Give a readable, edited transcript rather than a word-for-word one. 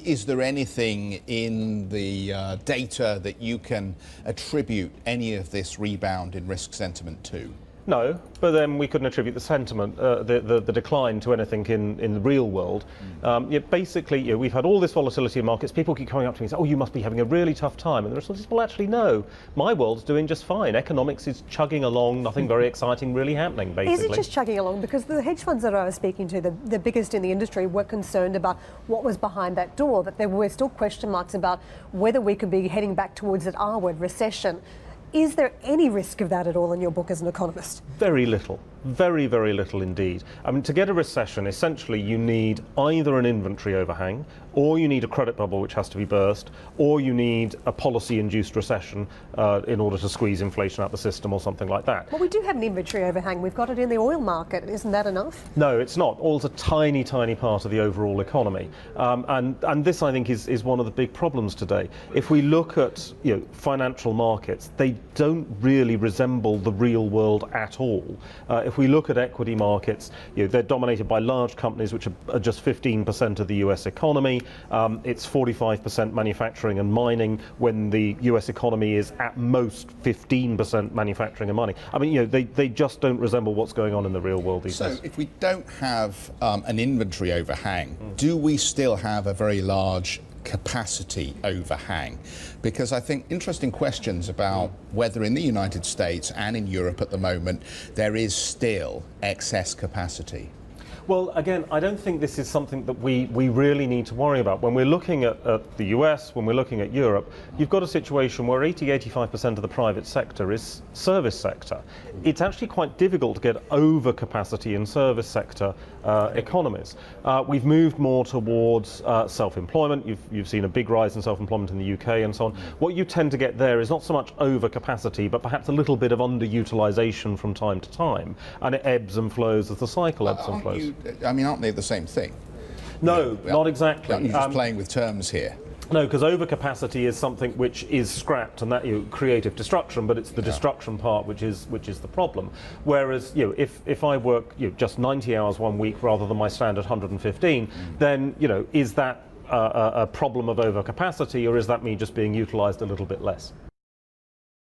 Is there anything in the data that you can attribute any of this rebound in risk sentiment to? No, but then we couldn't attribute the sentiment, the decline to anything in the real world. Basically, we've had all this volatility in markets. People keep coming up to me and say, "Oh, you must be having a really tough time." And the response is, "Well, actually, no. My world's doing just fine. Economics is chugging along. Nothing very exciting really happening, basically." Is it just chugging along? Because the hedge funds that I was speaking to, the biggest in the industry, were concerned about what was behind that door, that there were still question marks about whether we could be heading back towards that R word, recession. Is there any risk of that at all in your book as an economist? Very little. Very, very little indeed. I mean, to get a recession, essentially you need either an inventory overhang, or you need a credit bubble which has to be burst, or you need a policy-induced recession in order to squeeze inflation out the system or something like that. Well, we do have an inventory overhang. We've got it in the oil market. Isn't that enough? No, it's not. Oil's a tiny, tiny part of the overall economy. And this, I think, is one of the big problems today. If we look at financial markets, they don't really resemble the real world at all. If we look at equity markets, they're dominated by large companies which are just 15% of the US economy. It's 45% manufacturing and mining when the US economy is at most 15% manufacturing and mining. I mean, they just don't resemble what's going on in the real world these days. So if we don't have an inventory overhang, do we still have a very large capacity overhang? Because I think interesting questions about whether in the United States and in Europe at the moment there is still excess capacity. Well, again, I don't think this is something that we really need to worry about. When we're looking at the US, when we're looking at Europe, you've got a situation where 80–85% of the private sector is service sector. It's actually quite difficult to get overcapacity in service sector economies. We've moved more towards self-employment. You've seen a big rise in self-employment in the UK and so on. What you tend to get there is not so much overcapacity, but perhaps a little bit of underutilization from time to time. And it ebbs and flows as the cycle ebbs and flows. I mean, aren't they the same thing? No, not exactly. You're just playing with terms here. No, because overcapacity is something which is scrapped, and that creative destruction. But it's the destruction part which is the problem. Whereas if I work just 90 hours one week rather than my standard 115, then is that a problem of overcapacity, or is that me just being utilised a little bit less?